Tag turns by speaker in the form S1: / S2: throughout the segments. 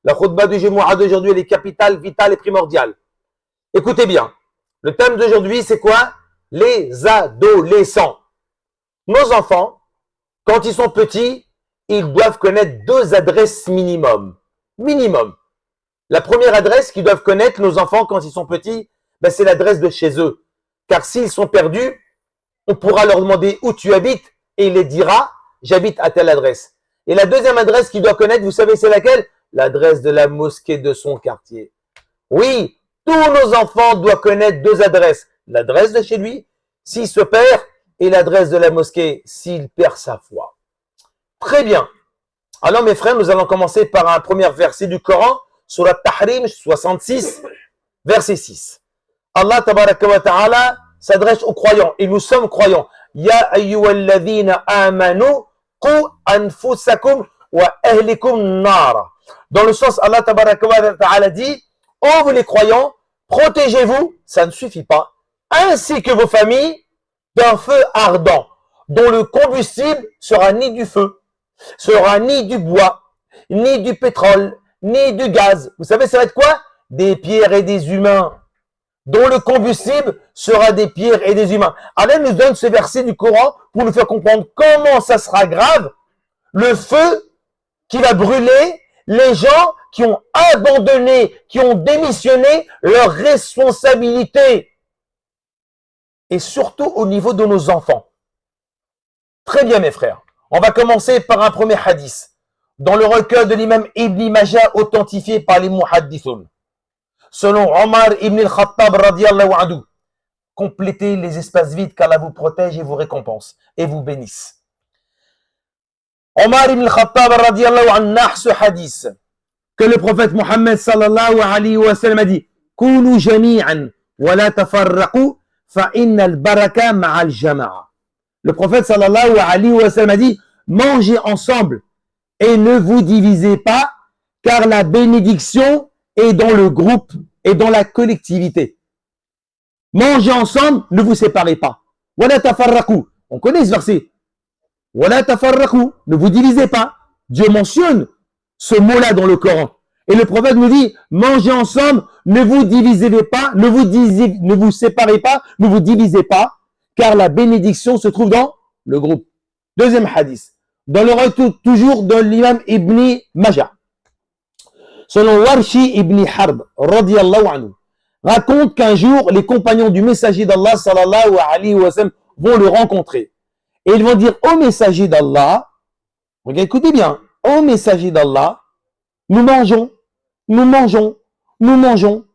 S1: La khutbah du Jumu'ah d'aujourd'hui, elle est capitale, vitale et primordiale. Écoutez bien. Le thème d'aujourd'hui, c'est quoi? Les adolescents. Nos enfants, quand ils sont petits, ils doivent connaître 2 adresses minimum. Minimum. La première adresse qu'ils doivent connaître, nos enfants, quand ils sont petits, ben, c'est l'adresse de chez eux. Car s'ils sont perdus, on pourra leur demander où tu habites et il les dira, j'habite à telle adresse. Et la deuxième adresse qu'il doit connaître, vous savez c'est laquelle? L'adresse de la mosquée de son quartier. Oui, tous nos enfants doivent connaître 2 adresses. L'adresse de chez lui, s'il se perd, et l'adresse de la mosquée, s'il perd sa foi. Très bien. Alors mes frères, nous allons commencer par un premier verset du Coran, Surat Tahrim 66, verset 6. Allah tabaraka wa ta'ala s'adresse aux croyants, et nous sommes croyants. Ya ayyuhalladhina amanu qu anfusakum wa ahlikum nara. Dans le sens, Allah tabaraka wa ta'ala dit, oh vous les croyants, protégez-vous, ça ne suffit pas, ainsi que vos familles d'un feu ardent, dont le combustible sera ni du feu, sera ni du bois, ni du pétrole, ni du gaz. Vous savez, ça va être quoi? Des pierres et des humains, dont le combustible sera des pierres et des humains. Allah nous donne ce verset du Coran pour nous faire comprendre comment ça sera grave, le feu qui va brûler les gens qui ont abandonné, qui ont démissionné leurs responsabilités. Et surtout au niveau de nos enfants. Très bien mes frères. On va commencer par un premier hadith. Dans le recueil de l'imam Ibn Majah authentifié par les muhaddithoun. Selon Omar ibn al-Khattab radiyallahu anhu. Complétez les espaces vides qu'Allah vous protège et vous récompense et vous bénisse. Omar ibn al-Khattab radiyallahu anhu narre ce hadith que le prophète Mohammed sallallahu alayhi wa sallam a dit Kunu jami'an wa la tafarraqu fa innal baraka ma'al jama'a. Le prophète sallallahu alayhi wa sallam a dit mangez ensemble et ne vous divisez pas car la bénédiction est dans le groupe et dans la collectivité. Mangez ensemble, ne vous séparez pas. Wa la tafarraqu. On connaît ce verset. Wa la tafarraqu. Ne vous divisez pas. Dieu mentionne ce mot-là dans le Coran. Et le prophète nous dit, mangez ensemble, ne vous divisez pas, ne vous séparez pas, ne vous divisez pas, car la bénédiction se trouve dans le groupe. Deuxième hadith. Dans le retour toujours de l'imam Ibn Majah. Selon Warshi Ibn Harb, radiyallahu anhu, raconte qu'un jour, les compagnons du messager d'Allah, sallallahu alayhi wa sallam, vont le rencontrer. Et ils vont dire, ô messager d'Allah, regardez, écoutez bien, ô messager d'Allah, nous mangeons, nous mangeons, nous mangeons.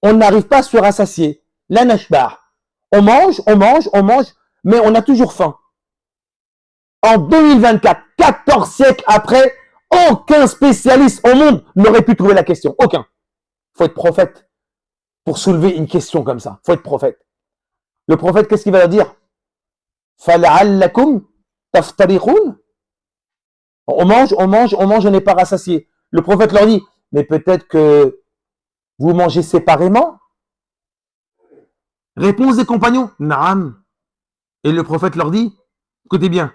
S1: On n'arrive pas à se rassasier. La nashbar. On mange, on mange, on mange, mais on a toujours faim. En 2024, 14 siècles après, aucun spécialiste au monde n'aurait pu trouver la question. Aucun. Il faut être prophète pour soulever une question comme ça. Il faut être prophète. Le prophète, qu'est-ce qu'il va leur dire? فَلَعَلَّكُمْ تَفْتَرِقُونَ. On mange, on mange, on mange, on n'est pas rassasié. Le prophète leur dit, mais peut-être que vous mangez séparément? Réponse des compagnons, Naam. Et le prophète leur dit, écoutez bien,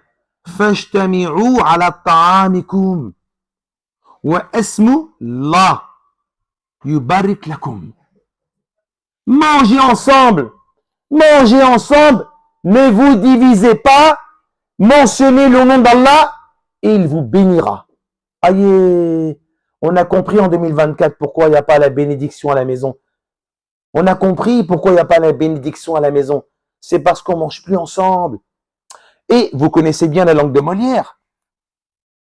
S1: فَاجْتَمِعُوا عَلَى طَعَامِكُمْ وَاسْمُ اللَّهِ يُبَارِكْ لَكُمْ. Mangez ensemble, ne vous divisez pas, mentionnez le nom d'Allah et il vous bénira. Aïe, on a compris en 2024 pourquoi il n'y a pas la bénédiction à la maison. On a compris pourquoi il n'y a pas la bénédiction à la maison. C'est parce qu'on ne mange plus ensemble. Et vous connaissez bien la langue de Molière.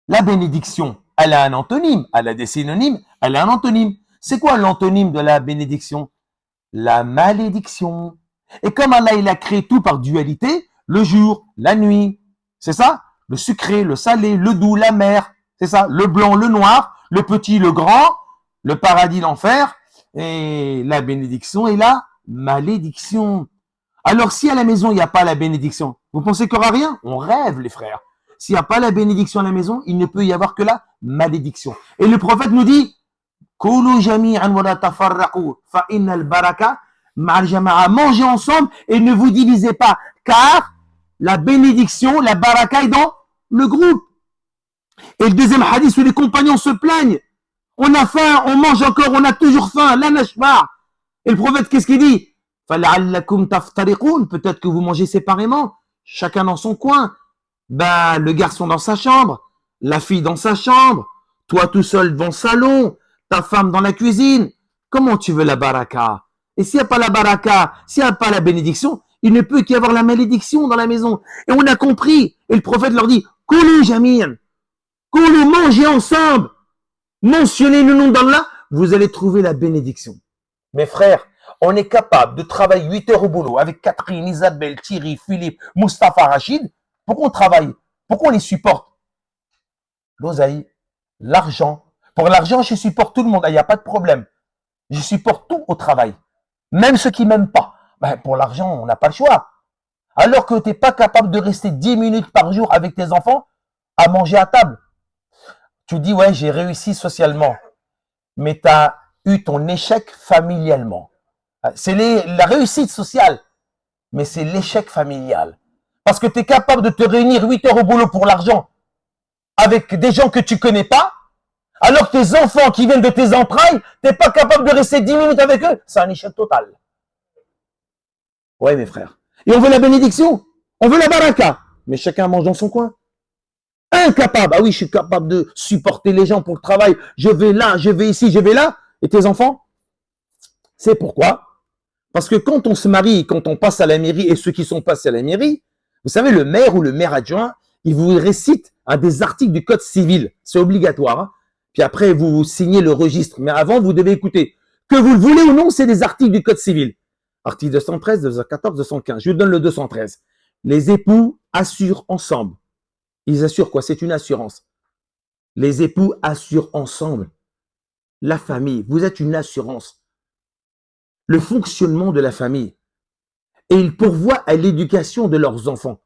S1: La bénédiction, elle a un antonyme, elle a des synonymes, elle a un antonyme. C'est quoi l'antonyme de la bénédiction? La malédiction. Et comme Allah il a créé tout par dualité, le jour, la nuit, c'est ça? Le sucré, le salé, le doux, la mer, c'est ça? Le blanc, le noir, le petit, le grand, le paradis, l'enfer, et la bénédiction et la malédiction. Alors si à la maison il n'y a pas la bénédiction, vous pensez qu'il n'y aura rien? On rêve les frères. S'il n'y a pas la bénédiction à la maison, il ne peut y avoir que la malédiction. Et le prophète nous dit, Kulu jami'an wa la tafarraqu fa innal baraka ma'al jama'a. Mangez ensemble et ne vous divisez pas, car la bénédiction, la baraka est dans le groupe. Et le deuxième hadith où les compagnons se plaignent. On a faim, on mange encore, on a toujours faim. La nashba. Et le prophète, qu'est-ce qu'il dit? Peut-être que vous mangez séparément, chacun dans son coin. Bah, le garçon dans sa chambre, la fille dans sa chambre, toi tout seul devant le salon, ta femme dans la cuisine. Comment tu veux la baraka? Et s'il n'y a pas la baraka, s'il n'y a pas la bénédiction, il ne peut qu'y avoir la malédiction dans la maison. Et on a compris. Et le prophète leur dit, Koulou Jamian, Koulou, mangez ensemble. Mentionnez le nom d'Allah, vous allez trouver la bénédiction. Mes frères, on est capable de travailler 8 heures au boulot avec Catherine, Isabelle, Thierry, Philippe, Mustapha, Rachid. Pourquoi on travaille? Pourquoi on les supporte? L'oseille, l'argent. Pour l'argent, je supporte tout le monde. Il n'y a pas de problème. Je supporte tout au travail. Même ceux qui ne m'aiment pas. Ben, pour l'argent, on n'a pas le choix. Alors que tu n'es pas capable de rester 10 minutes par jour avec tes enfants à manger à table. Tu dis, ouais, j'ai réussi socialement. Mais tu as eu ton échec familialement. C'est la réussite sociale. Mais c'est l'échec familial. Parce que tu es capable de te réunir 8 heures au boulot pour l'argent avec des gens que tu connais pas, alors que tes enfants qui viennent de tes entrailles, tu n'es pas capable de rester 10 minutes avec eux. C'est un échec total. Ouais, mes frères. Et on veut la bénédiction. On veut la baraka. Mais chacun mange dans son coin. Incapable. Ah oui, je suis capable de supporter les gens pour le travail. Je vais là, je vais ici, je vais là. Et tes enfants? C'est pourquoi? Parce que quand on se marie, quand on passe à la mairie, et ceux qui sont passés à la mairie, vous savez, le maire ou le maire adjoint, il vous récite à des articles du code civil. C'est obligatoire. Hein. Puis après, vous signez le registre. Mais avant, vous devez écouter. Que vous le voulez ou non, c'est des articles du code civil. Article 213, 214, 215. Je vous donne le 213. Les époux assurent ensemble. Ils assurent quoi? C'est une assurance. Les époux assurent ensemble. La famille, vous êtes une assurance. Le fonctionnement de la famille. Et ils pourvoient à l'éducation de leurs enfants.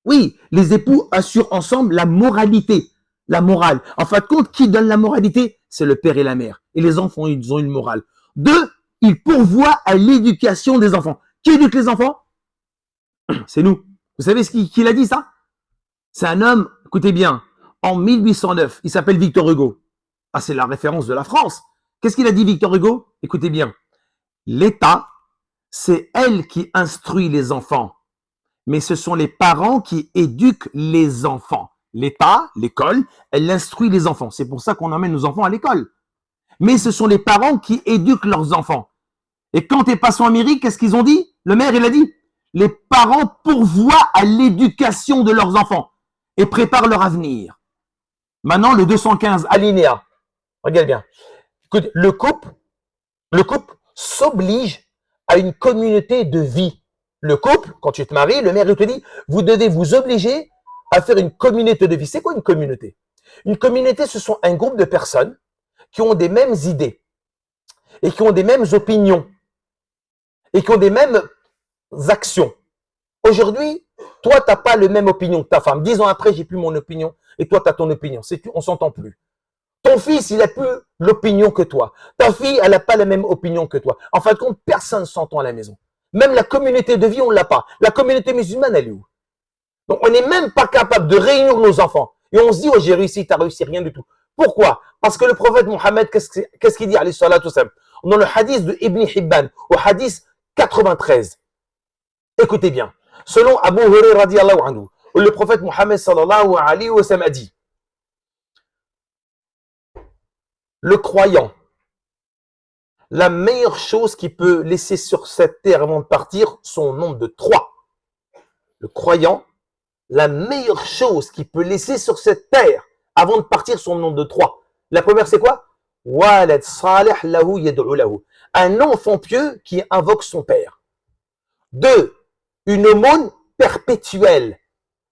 S1: Oui, les époux assurent ensemble la moralité, la morale. En fin de compte, qui donne la moralité? C'est le père et la mère. Et les enfants, ils ont une morale. Deux, ils pourvoient à l'éducation des enfants. Qui éduque les enfants? C'est nous. Vous savez qui l'a dit ça? C'est un homme, écoutez bien, en 1809, il s'appelle Victor Hugo. Ah, c'est la référence de la France. Qu'est-ce qu'il a dit Victor Hugo? Écoutez bien. L'État, c'est elle qui instruit les enfants. Mais ce sont les parents qui éduquent les enfants. L'État, l'école, elle instruit les enfants. C'est pour ça qu'on emmène nos enfants à l'école. Mais ce sont les parents qui éduquent leurs enfants. Et quand t'es passé en Amérique, qu'est-ce qu'ils ont dit? Le maire, il a dit, les parents pourvoient à l'éducation de leurs enfants et préparent leur avenir. Maintenant, le 215, alinéa. Regarde bien. Écoute, le couple s'oblige à une communauté de vie. Le couple, quand tu te maries, le maire il te dit, vous devez vous obliger à faire une communauté de vie. C'est quoi une communauté? Une communauté, ce sont un groupe de personnes qui ont des mêmes idées et qui ont des mêmes opinions et qui ont des mêmes actions. Aujourd'hui, toi, tu n'as pas la même opinion que ta femme. 10 ans après, j'ai plus mon opinion et toi, tu as ton opinion. On s'entend plus. Ton fils, il n'a plus l'opinion que toi. Ta fille, elle n'a pas la même opinion que toi. En fin de compte, personne ne s'entend à la maison. Même la communauté de vie, on ne l'a pas. La communauté musulmane, elle est où? Donc, on n'est même pas capable de réunir nos enfants. Et on se dit, oh, j'ai réussi, tu n'as réussi, rien du tout. Pourquoi? Parce que le prophète Mohammed, qu'est-ce qu'il dit, alayhi salatu wassalam, dans le hadith de Ibn Hibban, au hadith 93. Écoutez bien. Selon Abu Hurairah radiyallahu anhu, le prophète Mohammed sallallahu alayhi wa sallam a dit, le croyant, la meilleure chose qu'il peut laisser sur cette terre avant de partir, son nombre de 3. Le croyant, la meilleure chose qu'il peut laisser sur cette terre avant de partir, son nombre de 3. La première, c'est quoi? Walad salih lahu yad'u lahu. Un enfant pieux qui invoque son père. 2. Une aumône perpétuelle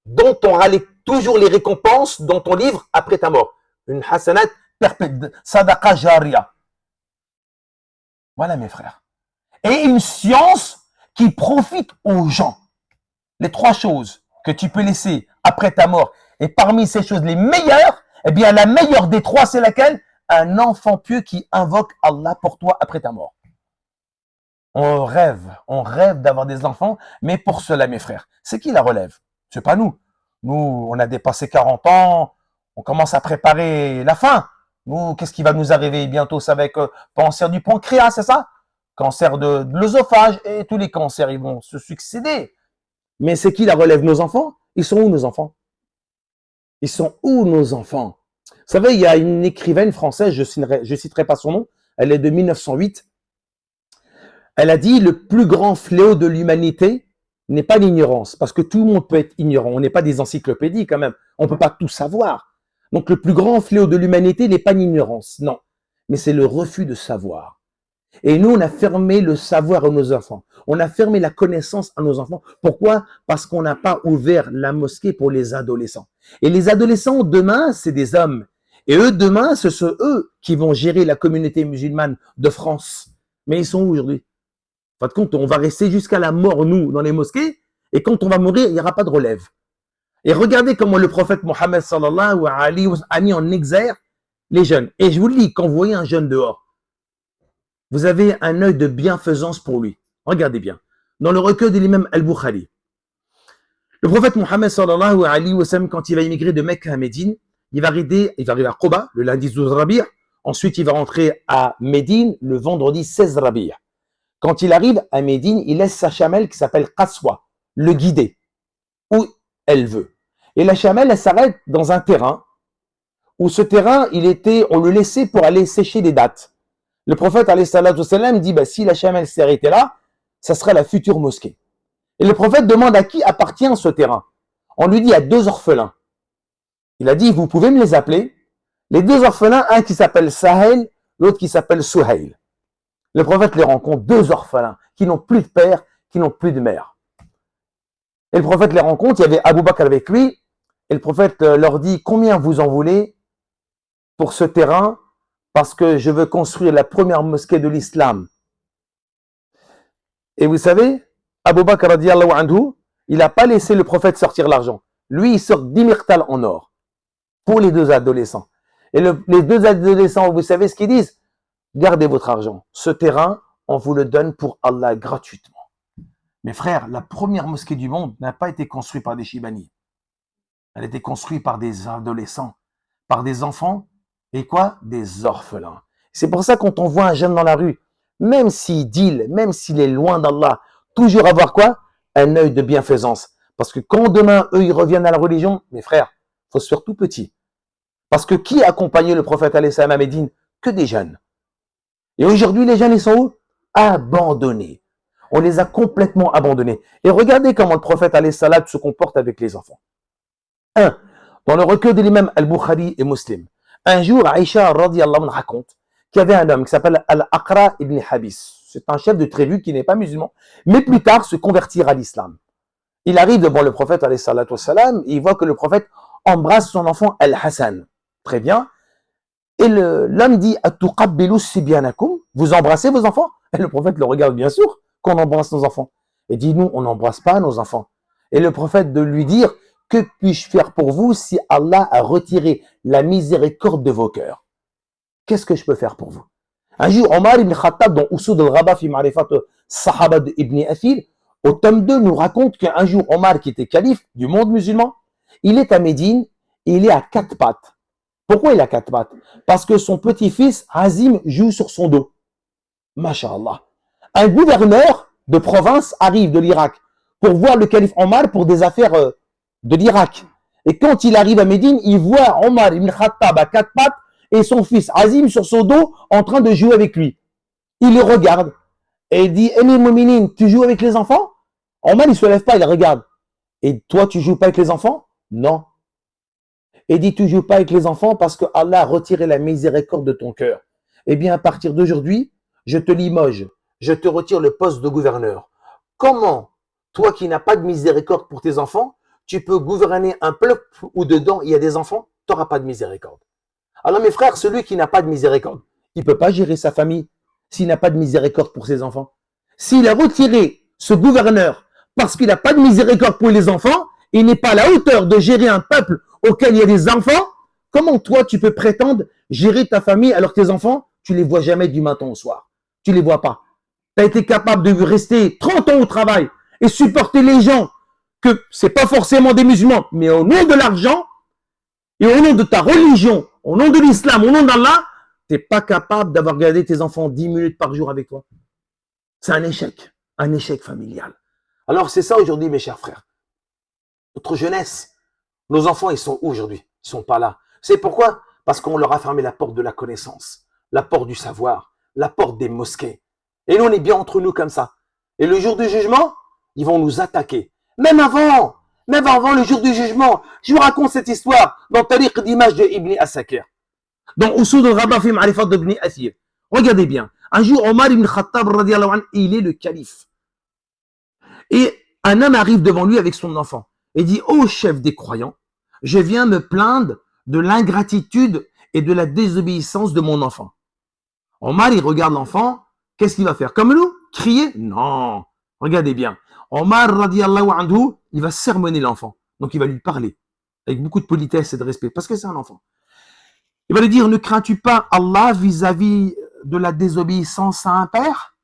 S1: dont on aura toujours les récompenses dans ton livre après ta mort. Une hasanat perpétuelle, sadaqa jariya. Voilà mes frères. Et une science qui profite aux gens. Les 3 choses que tu peux laisser après ta mort. Et parmi ces choses les meilleures, eh bien la meilleure des 3, c'est laquelle? Un enfant pieux qui invoque Allah pour toi après ta mort. On rêve d'avoir des enfants, mais pour cela, mes frères, c'est qui la relève? C'est pas nous. Nous, on a dépassé 40 ans, on commence à préparer la fin. Vous, qu'est-ce qui va nous arriver bientôt? Ça va être cancer du pancréas, c'est ça? Cancer de l'œsophage et tous les cancers, ils vont se succéder. Mais c'est qui la relève? Nos enfants? Ils sont où nos enfants? Ils sont où nos enfants? Vous savez, il y a une écrivaine française, je citerai pas son nom, elle est de 1908. Elle a dit, le plus grand fléau de l'humanité n'est pas l'ignorance, parce que tout le monde peut être ignorant. On n'est pas des encyclopédies quand même. On ne peut pas tout savoir. Donc le plus grand fléau de l'humanité n'est pas l'ignorance, non. Mais c'est le refus de savoir. Et nous, on a fermé le savoir à nos enfants. On a fermé la connaissance à nos enfants. Pourquoi? Parce qu'on n'a pas ouvert la mosquée pour les adolescents. Et les adolescents, demain, c'est des hommes. Et eux, demain, ce sont eux qui vont gérer la communauté musulmane de France. Mais ils sont où aujourd'hui? En fin de compte, on va rester jusqu'à la mort, nous, dans les mosquées. Et quand on va mourir, il n'y aura pas de relève. Et regardez comment le prophète Mohammed sallallahu alayhi wa sallam a mis en exergue les jeunes. Et je vous le dis, quand vous voyez un jeune dehors, vous avez un œil de bienfaisance pour lui. Regardez bien. Dans le recueil de l'imam Al-Bukhari, le prophète Mohammed sallallahu alayhi wa sallam, quand il va immigrer de Mecque à Médine, il va arriver à Quba le lundi 12 Rabi'. Ensuite, il va rentrer à Médine le vendredi 16 Rabi'. Quand il arrive à Médine, il laisse sa chamelle qui s'appelle Qaswa, le guider, où elle veut. Et la chamelle, elle s'arrête dans un terrain, où ce terrain, on le laissait pour aller sécher les dattes. Le prophète, alayhi salatu wassalam, dit, si la chamelle s'est arrêtée là, ça sera la future mosquée. Et le prophète demande à qui appartient ce terrain. On lui dit à 2 orphelins. Il a dit, vous pouvez me les appeler. Les 2 orphelins, un qui s'appelle Sahel, l'autre qui s'appelle Suhail. Le prophète les rencontre, 2 orphelins qui n'ont plus de père, qui n'ont plus de mère. Et le prophète les rencontre, il y avait Abu Bakr avec lui, et le prophète leur dit, combien vous en voulez pour ce terrain, parce que je veux construire la première mosquée de l'islam. Et vous savez, Abu Bakr radiyallahu anhu, il n'a pas laissé le prophète sortir l'argent. Lui, il sort 10 myrtales en or pour les 2 adolescents. Et les 2 adolescents, vous savez ce qu'ils disent? Gardez votre argent. Ce terrain, on vous le donne pour Allah gratuitement. Mes frères, la première mosquée du monde n'a pas été construite par des Chibani. Elle a été construite par des adolescents, par des enfants et quoi? Des orphelins. C'est pour ça quand on voit un jeune dans la rue, même s'il deal, même s'il est loin d'Allah, toujours avoir quoi? Un œil de bienfaisance. Parce que quand demain, eux, ils reviennent à la religion, mes frères, il faut se faire tout petit. Parce que qui a accompagné le prophète alayhi salam à Médine? Que des jeunes. Et aujourd'hui, les jeunes, ils sont où? Abandonnés. On les a complètement abandonnés. Et regardez comment le prophète alayhi salam se comporte avec les enfants. Dans le recueil de l'imam Al-Bukhari et Muslim, un jour, Aïcha radiyallahu anha raconte qu'il y avait un homme qui s'appelle Al-Aqra ibn Habis. C'est un chef de tribu qui n'est pas musulman, mais plus tard se convertira à l'islam. Il arrive devant le prophète alayhi salatu wassalam, et il voit que le prophète embrasse son enfant Al-Hassan. Très bien. Et l'homme dit, Atuqabbilu sibyanakum, vous embrassez vos enfants? Et le prophète le regarde, bien sûr, qu'on embrasse nos enfants. Et dit, nous, on n'embrasse pas nos enfants. Et le prophète de lui dire, que puis-je faire pour vous si Allah a retiré la miséricorde de vos cœurs? Qu'est-ce que je peux faire pour vous? Un jour, Omar ibn Khattab, dans Usoud al-Ghaba fi Ma'rifat Sahaba ibn Athil, au tome 2, nous raconte qu'un jour, Omar, qui était calife du monde musulman, il est à Médine et il est à 4 pattes. Pourquoi il a 4 pattes? Parce que son petit-fils, Hazim, joue sur son dos. Masha'Allah. Un gouverneur de province arrive de l'Irak pour voir le calife Omar pour des affaires de l'Irak. Et quand il arrive à Médine, il voit Omar ibn Khattab à 4 pattes et son fils Hazim sur son dos en train de jouer avec lui. Il le regarde et il dit, Emir Mouminin, tu joues avec les enfants? Omar, il ne se lève pas, il regarde. Et toi, tu joues pas avec les enfants? Non. Et dit, tu joues pas avec les enfants parce que Allah a retiré la miséricorde de ton cœur. Eh bien, à partir d'aujourd'hui, je te limoge, je te retire le poste de gouverneur. Comment, toi qui n'as pas de miséricorde pour tes enfants, tu peux gouverner un peuple où dedans il y a des enfants? Tu n'auras pas de miséricorde. Alors mes frères, celui qui n'a pas de miséricorde, il ne peut pas gérer sa famille s'il n'a pas de miséricorde pour ses enfants. S'il a retiré ce gouverneur parce qu'il n'a pas de miséricorde pour les enfants, il n'est pas à la hauteur de gérer un peuple auquel il y a des enfants. Comment toi tu peux prétendre gérer ta famille alors que tes enfants, tu les vois jamais du matin au soir? Tu les vois pas. Tu as été capable de rester 30 ans au travail et supporter les gens que c'est pas forcément des musulmans, mais au nom de l'argent et au nom de ta religion, au nom de l'islam, au nom d'Allah, tu n'es pas capable d'avoir gardé tes enfants 10 minutes par jour avec toi. C'est un échec familial. Alors c'est ça aujourd'hui, mes chers frères. Notre jeunesse, nos enfants, ils sont où aujourd'hui? Ils sont pas là. C'est pourquoi? Parce qu'on leur a fermé la porte de la connaissance, la porte du savoir, la porte des mosquées. Et nous, on est bien entre nous comme ça. Et le jour du jugement, ils vont nous attaquer. Même avant le jour du jugement, je vous raconte cette histoire dans Tariq d'image de Ibn Asakir. Dans Usoud al-Ghaba fi Ma'rifat d'Ibn Athir. Regardez bien. Un jour, Omar ibn Khattab, radiallahu anhu, il est le calife. Et un homme arrive devant lui avec son enfant et dit, ô chef des croyants, je viens me plaindre de l'ingratitude et de la désobéissance de mon enfant. Omar, il regarde l'enfant, qu'est-ce qu'il va faire? Comme nous? Crier? Non. Regardez bien. Omar, radiallahu anhu, il va sermonner l'enfant. Donc, il va lui parler avec beaucoup de politesse et de respect parce que c'est un enfant. Il va lui dire, ne crains-tu pas Allah vis-à-vis de la désobéissance à un père?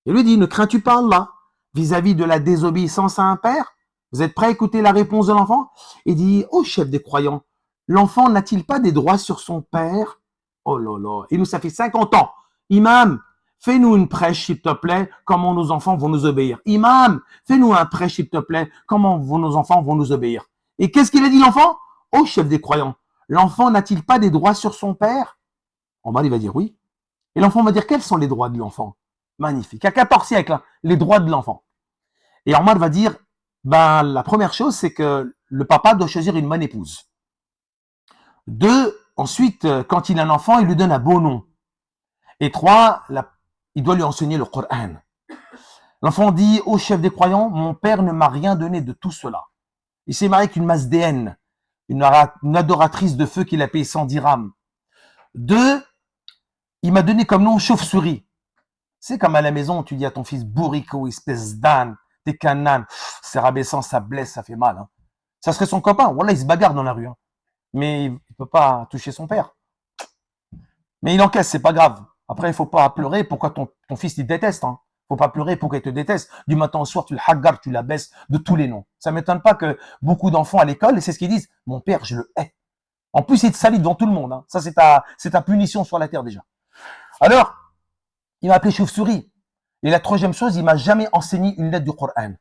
S1: Il lui dit, ne crains-tu pas Allah vis-à-vis de la désobéissance à un père? Vous êtes prêts à écouter la réponse de l'enfant? Il dit, ô chef des croyants, l'enfant n'a-t-il pas des droits sur son père? Oh là là, et nous, ça fait 50 ans. Imam, fais-nous une prêche, s'il te plaît, comment nos enfants vont nous obéir. Imam, fais-nous un prêche, s'il te plaît, comment nos enfants vont nous obéir. Et qu'est-ce qu'il a dit l'enfant? Ô chef des croyants, l'enfant n'a-t-il pas des droits sur son père? Omar, il va dire oui. Et l'enfant va dire, quels sont les droits de l'enfant? Magnifique. À 14 siècles, hein, les droits de l'enfant. Et Omar va dire, ben, la première chose, c'est que le papa doit choisir une bonne épouse. 2, ensuite, quand il a un enfant, il lui donne un beau nom. Et 3, il doit lui enseigner le Coran. L'enfant dit, ô chef des croyants, mon père ne m'a rien donné de tout cela. Il s'est marié avec une masdéenne, une adoratrice de feu qu'il a payé 100 dirhams. 2, il m'a donné comme nom chauve-souris. C'est comme à la maison, tu dis à ton fils, bourrico, espèce d'âne, t'es qu'un âne. C'est rabaissant, ça blesse, ça fait mal. Hein. Ça serait son copain. Voilà, il se bagarre dans la rue. Hein. Mais il ne peut pas toucher son père. Mais il encaisse, c'est pas grave. Après, il faut pas pleurer pourquoi ton fils il te déteste. Hein. Faut pas pleurer pour qu'il te déteste. Du matin au soir, tu le hagar, tu l'abaisses de tous les noms. Ça m'étonne pas que beaucoup d'enfants à l'école, et c'est ce qu'ils disent, mon père, je le hais. En plus, il te salit devant tout le monde. Hein. Ça, c'est ta punition sur la terre déjà. Alors, il m'a appelé chauve-souris. Et la troisième chose, il m'a jamais enseigné une lettre du Coran.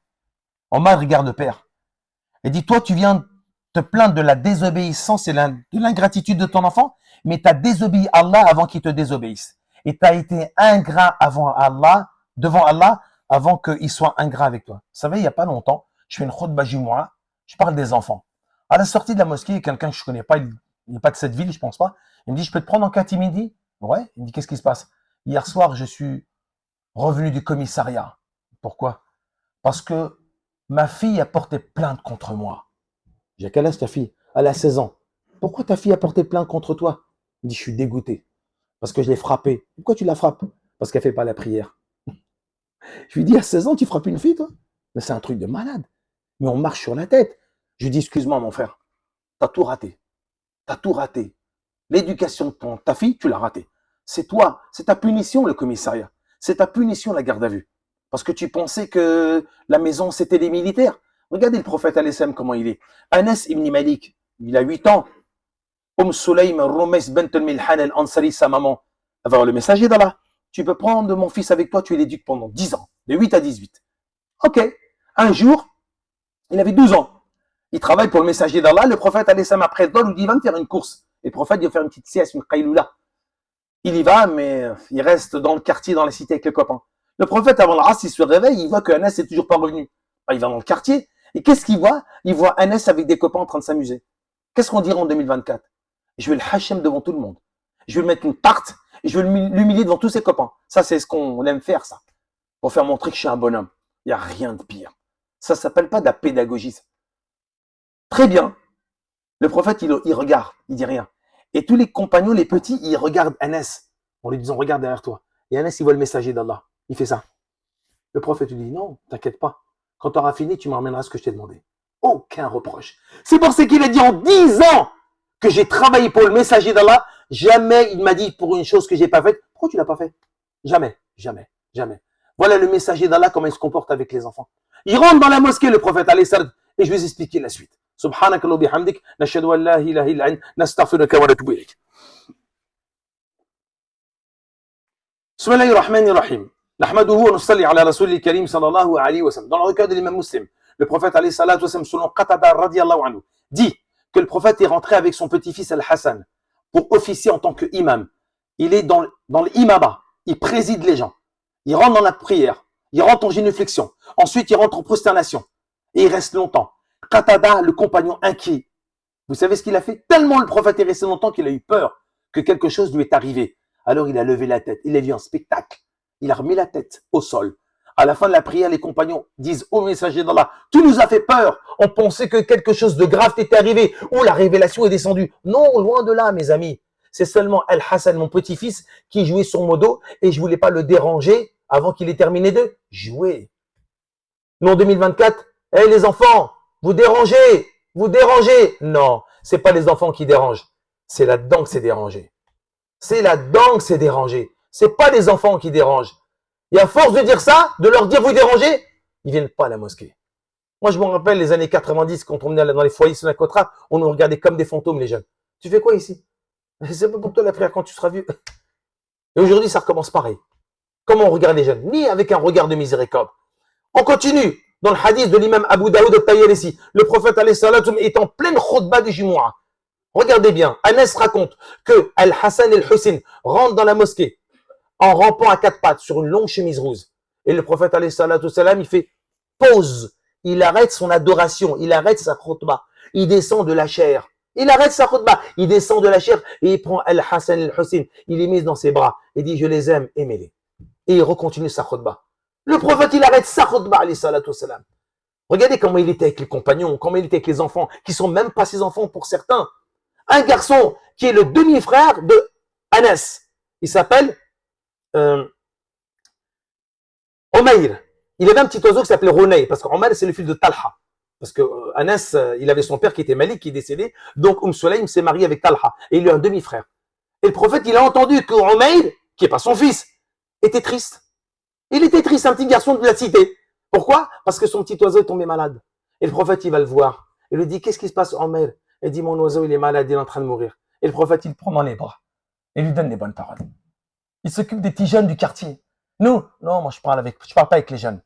S1: Omar regarde le père. Et dit, toi, tu viens te plaindre de la désobéissance et de l'ingratitude de ton enfant, mais tu as désobéi à Allah avant qu'il te désobéisse. Et tu as été ingrat devant Allah, avant qu'il soit ingrat avec toi. Vous savez, il n'y a pas longtemps, je fais une khutbah jumu'ah, je parle des enfants. À la sortie de la mosquée, il y a quelqu'un que je ne connais pas, il n'est pas de cette ville, je pense pas. Il me dit, je peux te prendre en catimini? Ouais. Il me dit, qu'est-ce qui se passe? Hier soir, je suis revenu du commissariat. Pourquoi? Parce que ma fille a porté plainte contre moi. J'ai quel âge ta fille? Elle a 16 ans. Pourquoi ta fille a porté plainte contre toi? Il me dit, je suis dégoûté. Parce que je l'ai frappée. Pourquoi tu la frappes? Parce qu'elle ne fait pas la prière. Je lui dis, à 16 ans, tu frappes une fille, toi? Mais c'est un truc de malade. Mais on marche sur la tête. Je lui dis, excuse-moi, mon frère. T'as tout raté. T'as tout raté. L'éducation de ta fille, tu l'as raté. C'est toi, c'est ta punition, le commissariat. C'est ta punition, la garde à vue. Parce que tu pensais que la maison, c'était les militaires. Regardez le prophète al-Islam, comment il est. Anas ibn Malik, il a 8 ans. Sulaym Romes bent al-Milhan al-Ansari, sa maman. Elle va voir le messager d'Allah. Tu peux prendre mon fils avec toi, tu l'éduques pendant 10 ans, de 8 à 18. Ok. Un jour, il avait 12 ans. Il travaille pour le messager d'Allah. Le prophète al-Islam, après le lui dit, va me faire une course. Et le prophète, il va faire une petite sieste, une qayloula. Il y va, mais il reste dans le quartier, dans la cité avec les copains. Le prophète, avant l'Asr, il se réveille, il voit que Anas n'est toujours pas revenu. Il va dans le quartier, et qu'est-ce qu'il voit? Il voit Anas avec des copains en train de s'amuser. Qu'est-ce qu'on dirait en 2024? Je vais le hachem devant tout le monde. Je vais lui mettre une tarte, et je vais l'humilier devant tous ses copains. Ça, c'est ce qu'on aime faire, ça. Pour faire montrer que je suis un bonhomme. Il n'y a rien de pire. Ça ne s'appelle pas de la pédagogie. Très bien. Le prophète, il regarde, il dit rien. Et tous les compagnons, les petits, ils regardent Anas en lui disant, regarde derrière toi. Et Anas, il voit le messager d'Allah. Il fait ça. Le prophète lui dit, non, t'inquiète pas. Quand tu auras fini, tu me ramèneras ce que je t'ai demandé. Aucun reproche. C'est pour ça qu'il a dit en 10 ans que j'ai travaillé pour le messager d'Allah. Jamais il m'a dit pour une chose que j'ai pas faite. Pourquoi tu l'as pas fait? Jamais, jamais, jamais. Voilà le messager d'Allah, comment il se comporte avec les enfants. Il rentre dans la mosquée, le prophète, et je vais vous expliquer la suite.
S2: سبحانك اللهم وبحمدك نشهد أن لا إله إلا أنت نستغفرك ونتوب إليك. بسم الله الرحمن الرحيم. نحمده ونصلي على رسول الكريم صلى الله عليه وسلم. Dans le recueil de l'imam Muslim, le prophète alayhi salatu wasallam, selon Qatada radiyallahu anhu, dit que le prophète est rentré avec son petit-fils Al-Hassan pour officier en tant qu'imam. Il est dans l'imama, il préside les gens. Il rentre dans la prière, il rentre en génuflexion. Ensuite, il rentre en prosternation et il reste longtemps. Qatada, le compagnon inquiet, vous savez ce qu'il a fait? Tellement le prophète est resté longtemps qu'il a eu peur que quelque chose lui est arrivé. Alors il a levé la tête, il a vu un spectacle. Il a remis la tête au sol. À la fin de la prière, les compagnons disent au messager d'Allah, tu nous as fait peur. On pensait que quelque chose de grave t'était arrivé ou la révélation est descendue. Non, loin de là, mes amis. C'est seulement Al-Hassan, mon petit-fils, qui jouait sur mon dos et je voulais pas le déranger avant qu'il ait terminé de jouer. Nous, en 2024, les enfants, vous dérangez. Non, c'est pas les enfants qui dérangent. C'est là-dedans que c'est dérangé. C'est là-dedans que c'est dérangé. C'est pas les enfants qui dérangent. Et à force de dire ça, de leur dire vous dérangez, ils viennent pas à la mosquée. Moi, je me rappelle les années 90, quand on venait dans les foyers Sonacotra, on nous regardait comme des fantômes, les jeunes. Tu fais quoi ici? C'est pas pour toi la prière quand tu seras vieux. Et aujourd'hui, ça recommence pareil. Comment on regarde les jeunes? Ni avec un regard de miséricorde. On continue. Dans le hadith de l'imam Abu Daoud al-Tayalisi, le prophète alayhi salatu est en pleine khutbah du Jumu'ah. Regardez bien, Anas raconte que Al-Hassan et Al-Hussein rentrent dans la mosquée en rampant à quatre pattes sur une longue chemise rouge. Et le prophète alayhi salatu wassalam, il fait pause. Il arrête son adoration, il arrête sa khutbah. Il descend de la chair. Il arrête sa khutbah, il descend de la chair et il prend Al-Hassan et Al-Hussein. Il les met dans ses bras et dit je les aime, aimez-les. Et il recontinue sa khutbah. Le prophète, il arrête sa khutbah alayhi salatu wassalam. Regardez comment il était avec les compagnons, comment il était avec les enfants, qui sont même pas ses enfants pour certains. Un garçon qui est le demi-frère de Anas. Il s'appelle Umayr. Il avait un petit oiseau qui s'appelait Ronay, parce qu'Umayr, c'est le fils de Talha. Parce que Anas, il avait son père qui était Malik, qui est décédé. Donc, Sulaym s'est marié avec Talha. Et il a un demi-frère. Et le prophète, il a entendu que Umayr, qui n'est pas son fils, était triste. Il était triste, un petit garçon de la cité. Pourquoi? Parce que son petit oiseau est tombé malade. Et le prophète, il va le voir. Il lui dit, qu'est-ce qui se passe, Umayr? Il dit, mon oiseau, il est malade, il est en train de mourir. Et le prophète, il le prend dans les bras. Et lui donne des bonnes paroles. Il s'occupe des petits jeunes du quartier. Nous, non, moi, je parle pas avec les jeunes.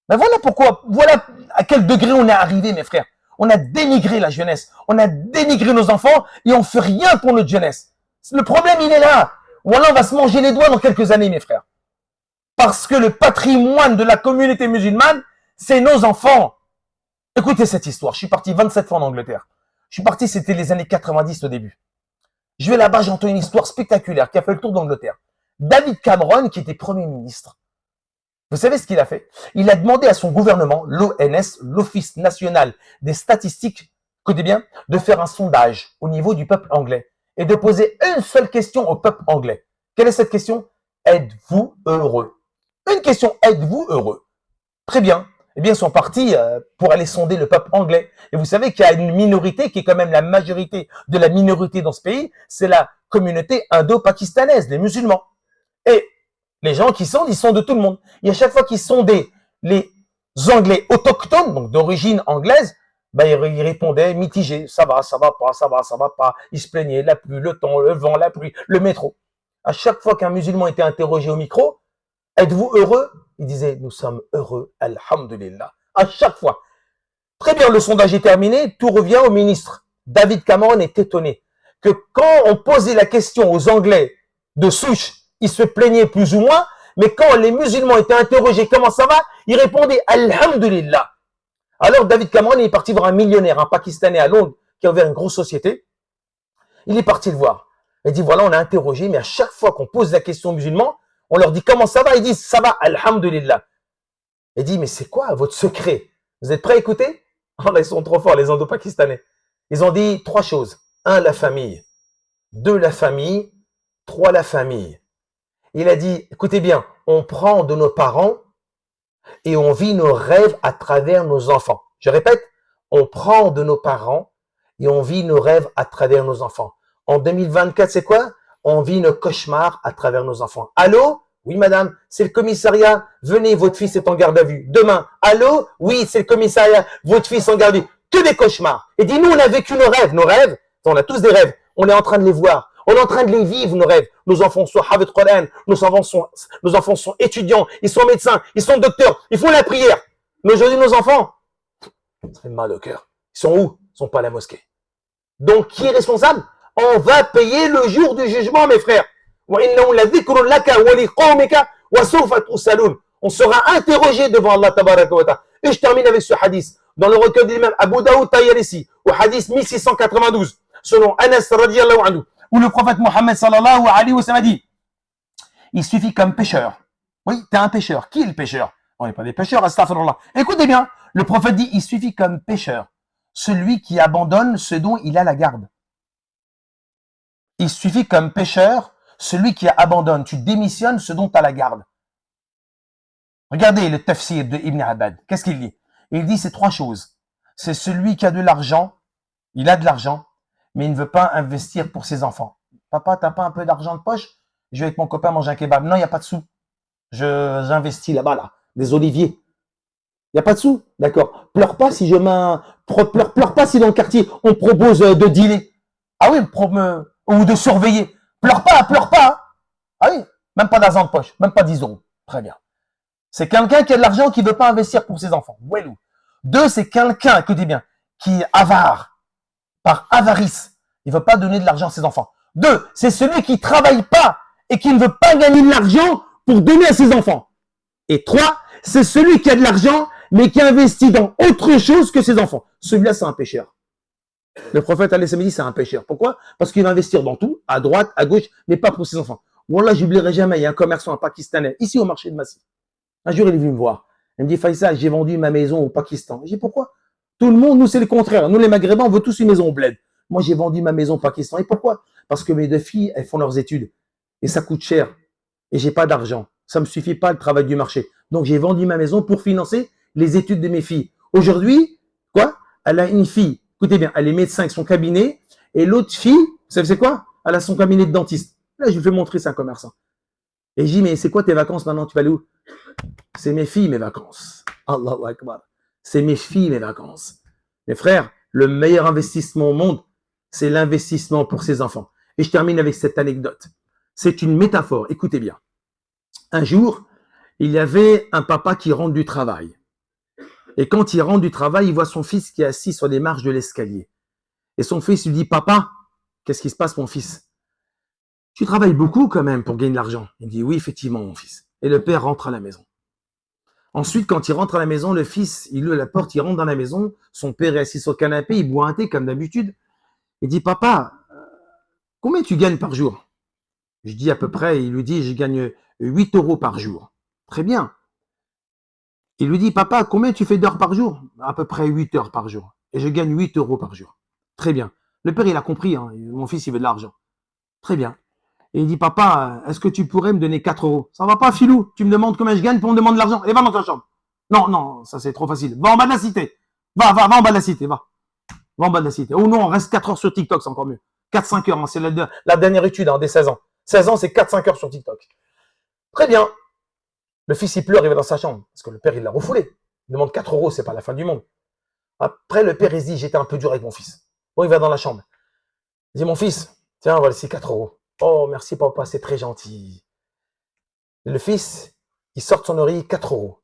S2: Mais voilà pourquoi, voilà à quel degré on est arrivé, mes frères. On a dénigré la jeunesse. On a dénigré nos enfants et on fait rien pour notre jeunesse. Le problème, il est là. Voilà, on va se manger les doigts dans quelques années, mes frères. Parce que le patrimoine de la communauté musulmane, c'est nos enfants. Écoutez cette histoire. Je suis parti 27 fois en Angleterre. Je suis parti, c'était les années 90 au début. Je vais là-bas, j'entends une histoire spectaculaire qui a fait le tour d'Angleterre. David Cameron, qui était Premier ministre, vous savez ce qu'il a fait? Il a demandé à son gouvernement, l'ONS, l'Office national des statistiques, écoutez bien, de faire un sondage au niveau du peuple anglais et de poser une seule question au peuple anglais. Quelle est cette question? Êtes-vous heureux? Une question, êtes-vous heureux? Très bien. Eh bien, ils sont partis pour aller sonder le peuple anglais. Et vous savez qu'il y a une minorité qui est quand même la majorité de la minorité dans ce pays, c'est la communauté indo-pakistanaise, les musulmans. Et les gens qui sondent, ils sont de tout le monde. Et à chaque fois qu'ils sondaient les Anglais autochtones, donc d'origine anglaise, ben, ils répondaient mitigés. Ça va pas, ça va pas. Ils se plaignaient, la pluie, le temps, le vent, la pluie, le métro. À chaque fois qu'un musulman était interrogé au micro, êtes-vous heureux? Il disait, nous sommes heureux, alhamdulillah. À chaque fois. Très bien, le sondage est terminé, tout revient au ministre. David Cameron est étonné que quand on posait la question aux Anglais de souche, ils se plaignaient plus ou moins, mais quand les musulmans étaient interrogés, comment ça va? Ils répondaient, alhamdulillah. Alors David Cameron est parti voir un millionnaire, un Pakistanais à Londres, qui a ouvert une grosse société. Il est parti le voir. Il dit, voilà, on a interrogé, mais à chaque fois qu'on pose la question aux musulmans, on leur dit comment ça va? Ils disent ça va, alhamdulillah. Il dit mais c'est quoi votre secret? Vous êtes prêts à écouter? Oh là, ils sont trop forts, les Indo-Pakistanais. Ils ont dit trois choses. 1, la famille. 2, la famille. 3, la famille. Il a dit, écoutez bien, on prend de nos parents et on vit nos rêves à travers nos enfants. Je répète, on prend de nos parents et on vit nos rêves à travers nos enfants. En 2024, c'est quoi? On vit nos cauchemars à travers nos enfants. Allô? Oui, madame, c'est le commissariat. Venez, votre fils est en garde à vue. Demain. Allô? Oui, c'est le commissariat. Votre fils en garde à vue.
S1: que des cauchemars. Et dit, nous, on a vécu nos rêves. Nos rêves, on a tous des rêves. On est en train de les voir. On est en train de les vivre, nos rêves. Nos enfants sont Hafid Quran, nos enfants sont étudiants, ils sont médecins, ils sont docteurs, ils font la prière. Mais aujourd'hui, nos enfants, ça fait mal au cœur. Ils sont où? Ils sont pas à la mosquée. Donc, qui est responsable? On va payer le jour du jugement, mes frères. On sera interrogé devant Allah tabaraka wa ta'ala. Et je termine avec ce hadith. Dans le recueil de l'imam Abu Daoud Tayalisi, au hadith 1692, selon Anas radiyallahu anhu, où le prophète Mohammed sallallahu alayhi wa sallam a dit, il suffit qu'un pécheur. Oui, t'es un pécheur. Qui est le pécheur? On n'est pas des pécheurs, astaghfirullah. Écoutez bien, le prophète dit, il suffit qu'un pécheur, celui qui abandonne ce dont il a la garde. Il suffit qu'un pécheur, celui qui abandonne, tu démissionnes ce dont tu as la garde. Regardez le tafsir de Ibn Abad. Qu'est-ce qu'il dit? Il dit c'est trois choses. C'est celui qui a de l'argent, il a de l'argent, mais il ne veut pas investir pour ses enfants. Papa, t'as pas un peu d'argent de poche? Je vais avec mon copain manger un kebab. Non, il n'y a pas de sous. J'investis là-bas, là, des oliviers. Il n'y a pas de sous, d'accord. Pleure pas si pleure pas si dans le quartier on propose de dealer. Ah oui, ou de surveiller. Pleure pas. Hein. Ah oui, même pas d'argent de poche, même pas 10 euros. Très bien. C'est quelqu'un qui a de l'argent qui ne veut pas investir pour ses enfants. Ouelou. Deux, c'est quelqu'un, écoutez bien, qui est avare, par avarice. Il ne veut pas donner de l'argent à ses enfants. Deux, c'est celui qui ne travaille pas et qui ne veut pas gagner de l'argent pour donner à ses enfants. Et trois, c'est celui qui a de l'argent mais qui investit dans autre chose que ses enfants. Celui-là, c'est un pécheur. Le prophète dit c'est un pécheur. Pourquoi? Parce qu'il va investir dans tout, à droite, à gauche, mais pas pour ses enfants. Wallah, j'oublierai jamais, il y a un commerçant, un Pakistanais, ici au marché de Massy. Un jour, il est venu me voir. Il me dit, Faisal, j'ai vendu ma maison au Pakistan. Je dis, pourquoi? Tout le monde, nous, c'est le contraire. Nous, les Maghrébins, on veut tous une maison au bled. Moi, j'ai vendu ma maison au Pakistan. Et pourquoi? Parce que mes deux filles, elles font leurs études. Et ça coûte cher. Et j'ai pas d'argent. Ça me suffit pas le travail du marché. Donc, j'ai vendu ma maison pour financer les études de mes filles. Aujourd'hui, quoi? Elle a une fille. Écoutez bien, elle est médecin avec son cabinet. Et l'autre fille, vous savez c'est quoi? Elle a son cabinet de dentiste. Là, je lui fais montrer, c'est un commerçant. Et je dis, mais c'est quoi tes vacances maintenant? Tu vas aller où? C'est mes filles, mes vacances. Allahu Akbar. C'est mes filles, mes vacances. Mes frères, le meilleur investissement au monde, c'est l'investissement pour ses enfants. Et je termine avec cette anecdote. C'est une métaphore. Écoutez bien. Un jour, il y avait un papa qui rentre du travail. Et quand il rentre du travail, il voit son fils qui est assis sur les marches de l'escalier. Et son fils lui dit, papa, qu'est-ce qui se passe, mon fils? Tu travailles beaucoup quand même pour gagner de l'argent. Il dit, oui, effectivement, mon fils. Et le père rentre à la maison. Ensuite, quand il rentre à la maison, le fils, il ouvre la porte, il rentre dans la maison. Son père est assis sur le canapé, il boit un thé comme d'habitude. Il dit, papa, combien tu gagnes par jour? Je dis à peu près, il lui dit, je gagne 8 euros par jour. Très bien. Il lui dit, papa, combien tu fais d'heures par jour? À peu près 8 heures par jour. Et je gagne 8 euros par jour. Très bien. Le père, il a compris, hein. Mon fils, il veut de l'argent. Très bien. Et il dit, papa, est-ce que tu pourrais me donner 4 euros? Ça va pas, filou? Tu me demandes combien je gagne pour me demander de l'argent? Allez, va dans ta chambre. Non, ça c'est trop facile. Va en bas de la cité. Va en bas de la cité, va. Va en bas de la cité. Oh non, on reste 4 heures sur TikTok, c'est encore mieux. 4-5 heures, hein, c'est la dernière étude des 16 ans. 16 ans, c'est 4-5 heures sur TikTok. Très bien. Le fils, il pleure, il va dans sa chambre. Parce que le père, il l'a refoulé. Il demande 4 euros, c'est pas la fin du monde. Après, le père, il se dit, j'étais un peu dur avec mon fils. Bon, il va dans la chambre. Il dit, mon fils, tiens, voilà, c'est 4 euros. Oh, merci, papa, c'est très gentil. Le fils, il sort de son oreiller 4 euros.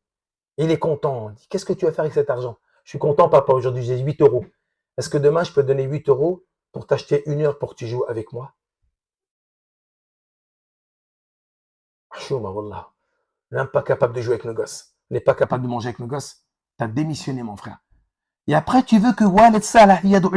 S1: Il est content. Il dit, qu'est-ce que tu vas faire avec cet argent? Je suis content, papa, aujourd'hui, j'ai 8 euros. Est-ce que demain, je peux te donner 8 euros pour t'acheter 1 heure pour que tu joues avec moi? Wallah. On n'est pas capable de jouer avec nos gosses. On n'est pas capable de manger avec nos gosses. Tu as démissionné, mon frère. Et après, tu veux que Walid Salah yad'u,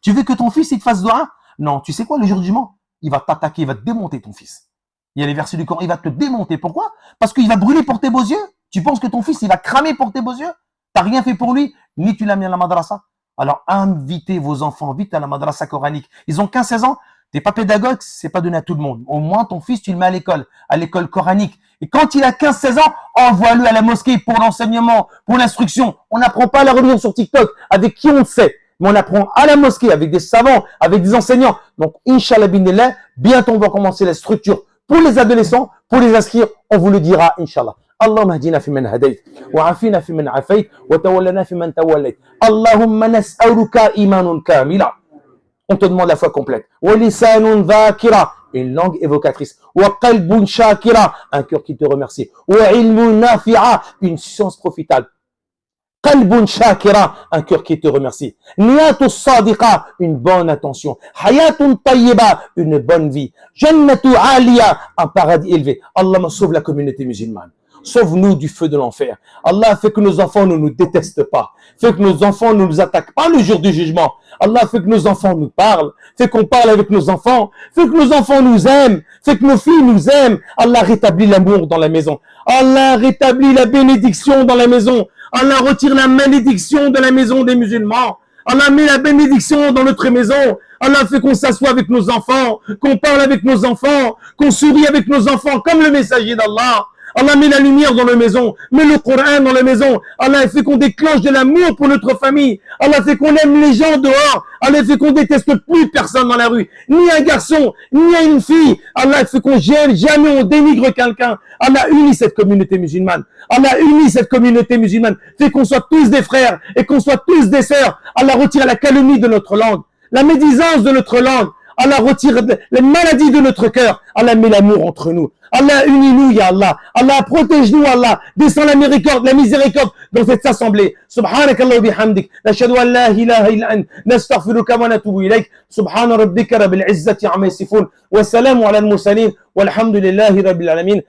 S1: tu veux que ton fils il te fasse dua? Non, tu sais quoi, le jour du jugement, il va t'attaquer, il va te démonter ton fils. Il y a les versets du Coran, il va te démonter. Pourquoi? Parce qu'il va brûler pour tes beaux yeux. Tu penses que ton fils, il va cramer pour tes beaux yeux? T'as rien fait pour lui, ni tu l'as mis à la madrasa. Alors, invitez vos enfants vite à la madrasa coranique. Ils ont 15-16 ans. T'es pas pédagogue, c'est pas donné à tout le monde. Au moins, ton fils, tu le mets à l'école coranique. Et quand il a 15-16 ans, envoie-le à la mosquée pour l'enseignement, pour l'instruction. On n'apprend pas la religion sur TikTok avec qui on le sait. Mais on apprend à la mosquée avec des savants, avec des enseignants. Donc, Inch'Allah binillah, bientôt on va commencer la structure pour les adolescents, pour les inscrire. On vous le dira, Inch'Allah.
S2: اللهم اهدنا فيمن هديت وعافنا فيمن عافيت وتولنا فيمن توليت اللهم نسألك إيمان كاملا. On te demande la foi complète. وَلِسَانٌ ذَاكِرًا, une langue évocatrice. وَقَلْبٌ شَاكِرًا, un cœur qui te remercie. وَعِلْمٌ نَافِعًا, une science profitable. قَلْبٌ شَاكِرًا, un cœur qui te remercie. نِيَّةٌ صَادِقًا, une bonne attention. حَيَاةٌ طَيِّبًا, une bonne vie. جَنَّةٌ عَالِيًا, un paradis élevé. Allah sauve la communauté musulmane. Sauve-nous du feu de l'enfer. Allah fait que nos enfants ne nous détestent pas. Fait que nos enfants ne nous attaquent pas le jour du jugement. Allah fait que nos enfants nous parlent. Fait qu'on parle avec nos enfants. Fait que nos enfants nous aiment. Fait que nos filles nous aiment. Allah rétablit l'amour dans la maison. Allah rétablit la bénédiction dans la maison. Allah retire la malédiction de la maison des musulmans. Allah met la bénédiction dans notre maison. Allah fait qu'on s'assoit avec nos enfants, qu'on parle avec nos enfants, qu'on sourit avec nos enfants comme le messager d'Allah. Allah met la lumière dans la maison, met le Coran dans la maison. Allah fait qu'on déclenche de l'amour pour notre famille. Allah fait qu'on aime les gens dehors. Allah fait qu'on déteste plus personne dans la rue. Ni un garçon, ni une fille. Allah fait qu'on gêne, jamais on dénigre quelqu'un. Allah unit cette communauté musulmane. Allah unit cette communauté musulmane. Fait qu'on soit tous des frères et qu'on soit tous des sœurs. Allah retire la calomnie de notre langue, la médisance de notre langue. Allah retire les maladies de notre cœur. Allah met l'amour entre nous. Allah unis-nous, ya Allah. Allah protège-nous, Allah. Descends la miséricorde dans cette assemblée. Subhanakallah wa bihamdik. Nashhadu an la ilaha illa ant. Nastaghfiruka wa natubu ilayk. Subhana rabbika rabbil izzati amma yasifun. Wa salamu ala al-mursalin. Walhamdulillahi rabbil alamin.